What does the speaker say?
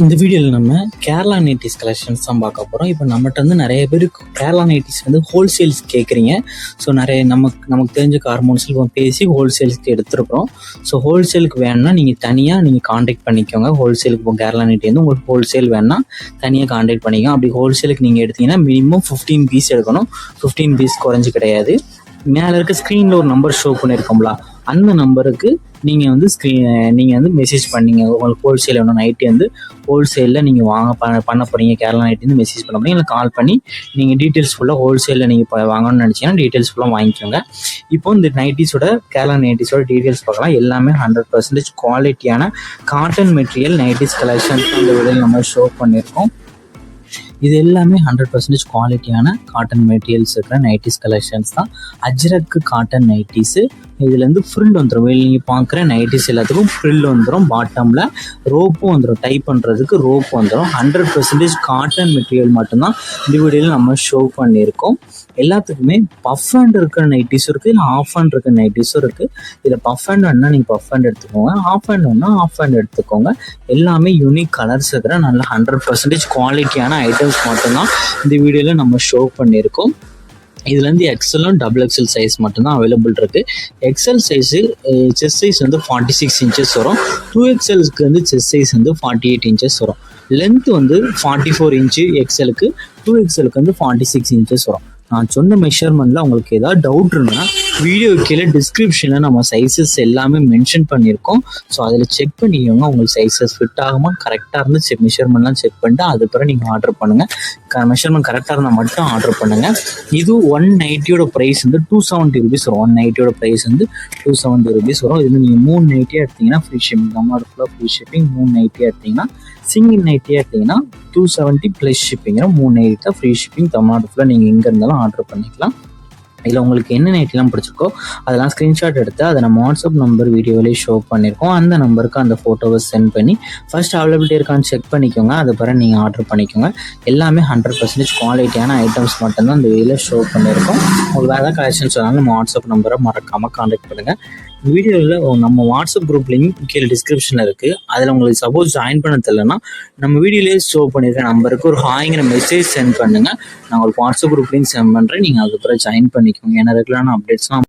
இந்த வீடியோவில் நம்ம கேரளா நைட்டிஸ் கலெக்ஷன்ஸ் தான் பார்க்க போகிறோம். இப்போ நம்மகிட்ட வந்து நிறைய பேர் கேரளா நைட்டிஸ் வந்து ஹோல்சேல்ஸ் கேட்குறீங்க. ஸோ நிறைய நமக்கு தெரிஞ்ச ஹார்மோன்ஸில் பேசி ஹோல்சேலுக்கு எடுத்துருக்குறோம். ஸோ ஹோல்சேலுக்கு வேணும்னா நீங்கள் தனியாக காண்டாக்ட் பண்ணிக்கோங்க. ஹோல்சேலுக்கு இப்போ கேரளா நைட்டி வந்து உங்களுக்கு ஹோல்சேல் வேணும்னா தனியாக காண்டாக்ட் பண்ணிக்கோங்க. அப்படி ஹோல்சேலுக்கு நீங்கள் எடுத்தீங்கன்னா மினிமம் 15 பீஸ் எடுக்கணும். 15 பீஸ் குறைஞ்சி கிடையாது. மேலே இருக்க ஸ்க்ரீனில் ஒரு நம்பர் ஷோ பண்ணியிருக்கோம்ல, அந்த நம்பருக்கு நீங்கள் வந்து மெசேஜ் பண்ணிங்க. உங்களுக்கு ஹோல்சேல் வேணும் நைட்டி வந்து ஹோல்சேலில் நீங்கள் பண்ண போகிறீங்க கேரளா நைட்டி வந்து மெசேஜ் பண்ண போகிறீங்க. இல்லை கால் பண்ணி நீங்கள் டீட்டெயில்ஸ் ஃபுல்லாக ஹோல்சேலில் நீங்கள் இப்போ வாங்கணும்னு நினச்சிங்கன்னா டீட்டெயில்ஸ் ஃபுல்லாக வாங்கிக்கோங்க. இப்போ இந்த நைட்டிஸோட கேரளா நைட்டிஸோட டீட்டெயில்ஸ் பார்க்கலாம். எல்லாமே 100% குவாலிட்டியான காட்டன் மெட்டீரியல் நைட்டிஸ் கலெக்ஷன்ஸ் அந்த வீடியோவில் நம்ம ஷோ பண்ணியிருக்கோம். இது எல்லாமே 100% குவாலிட்டியான காட்டன் மெட்டீரியல்ஸ் இருக்கிற நைட்டிஸ் கலெக்ஷன்ஸ் தான். Ajrakh cotton nighties. இதுலேருந்து ஃப்ரில் வந்துடும். நீங்கள் பார்க்குற நைட்டிஸ் எல்லாத்துக்கும் ஃப்ரில் வந்துடும். பாட்டமில் ரோப்பும் வந்துடும். டைப் பண்ணுறதுக்கு ரோப் வந்துடும். 100% காட்டன் மெட்டீரியல் மட்டும்தான் இந்த வீடியோவில் நம்ம ஷோ பண்ணியிருக்கோம். எல்லாத்துக்குமே பஃப் ஹேண்ட் இருக்கிற நைட்டிஸும் இருக்குது, இல்லை ஆஃப் ஹேண்ட் இருக்கிற நைட்டிஸும் இருக்குது. இதில் பஃப் ஹேண்ட் வேணுன்னா நீங்கள் பஃப் ஹேண்ட் எடுத்துக்கோங்க, ஆஃப் ஹேண்ட் வேணுன்னா ஆஃப் ஹேண்ட் எடுத்துக்கோங்க. எல்லாமே யூனிக் கலர்ஸ் இருக்கிற நல்ல 100% குவாலிட்டியான ஐட்டம்ஸ் மட்டும்தான் இந்த வீடியோவில் நம்ம ஷோ பண்ணியிருக்கோம். இதுலேருந்து எக்ஸலும் XXL சைஸ் மட்டும்தான் அவைலபிள் இருக்குது. எக்ஸல் சைஸு செஸ்ட் சைஸ் வந்து 46 இன்ச்சஸ் வரும். 2XLக்கு வந்து செஸ்ட் சைஸ் வந்து 48 இன்ச்சஸ் வரும். லென்த் வந்து 44 இன்ச்சு எக்ஸலுக்கு, 2XLக்கு வந்து 46 இன்ச்சஸ் வரும். நான் சொன்ன மெஷர்மெண்ட்டில் உங்களுக்கு ஏதாவது டவுட் இருந்ததுன்னா வீடியோ கீழே டிஸ்கிரிப்ஷனில் நம்ம சைஸஸ் எல்லாமே மென்ஷன் பண்ணியிருக்கோம். ஸோ அதில் செக் பண்ணிக்கோங்க. உங்களுக்கு சைஸஸ் ஃபிட் ஆகுமா, கரெக்டாக இருந்து மெஷர்மெண்ட்லாம் செக் பண்ணிட்டு அதுக்கப்புறம் நீங்கள் ஆர்டர் பண்ணுங்கள். மெஷர்மெண்ட் கரெக்டாக இருந்தால் மட்டும் ஆர்டர் பண்ணுங்கள். இது 1 நைட்டியோட ப்ரைஸ் வந்து 270 ருபீஸ் வரும். 1 நைட்டியோட ப்ரைஸ் வந்து 270 ருபீஸ் வரும். இது நீங்கள் 3 நைட்டியாக எடுத்திங்கன்னா ஃப்ரீ ஷிப்பிங். தமிழ்நாடு ஃபுல்லாக ஃப்ரீ ஷிப்பிங். 3 நைட்டியாக எடுத்திங்கன்னா, சிங்கிள் நைட்டியாக எடுத்திங்கன்னா 270 ப்ளஸ் ஷிப்பிங். 3 நைட்டி தான் ஃப்ரீ ஷிப்பிங். தமிழ்நாடு ஃபுல்லாக நீங்கள் எங்கே இருந்தாலும் ஆர்டர் பண்ணிக்கலாம். இதில் உங்களுக்கு என்ன நைட்டிலாம் பிடிச்சிருக்கோ அதெல்லாம் ஸ்க்ரீன்ஷாட் எடுத்து அதை நம்ம வாட்ஸ்அப் நம்பர் வீடியோவிலே ஷோ பண்ணியிருக்கோம். அந்த நம்பருக்கு அந்த ஃபோட்டோவை சென்ட் பண்ணி ஃபர்ஸ்ட் அவைலபிலிட்டி இருக்கான்னு செக் பண்ணிக்கோங்க. அது பிறகு நீங்கள் ஆர்டர் பண்ணிக்கோங்க. எல்லாமே 100% குவாலிட்டியான ஐட்டம்ஸ் மட்டும்தான் இந்த வீடியோவில் ஷோ பண்ணியிருக்கோம். உங்களுக்கு வேறு ஏதாவது கலெக்ஷன்ஸ் வேணாலும் நம்ம வாட்ஸ்அப் நம்பரை மறக்காமல் கான்டாக்ட் பண்ணுங்கள். வீடியோவில் நம்ம வாட்ஸ்அப் குரூப் லிங்க் கீழே டிஸ்கிரிப்ஷனில் இருக்குது. அதில் உங்களுக்கு சப்போஸ் ஜாயின் பண்ண தெரியலன்னா நம்ம வீடியோலேயே ஷோ பண்ணியிருக்க நம்பருக்கு ஒரு ஹாய்ங்கிற மெசேஜ் சென்ட் பண்ணுங்கள். நான் உங்களுக்கு வாட்ஸ்அப் குரூப் லிங்க் சென்ட் பண்ணுறேன். நீங்கள் அதுக்கப்புறம் ஜாயின் பண்ணிக்கோங்க. ஏன்னா ரெகுலரான அப்டேட்ஸ்லாம்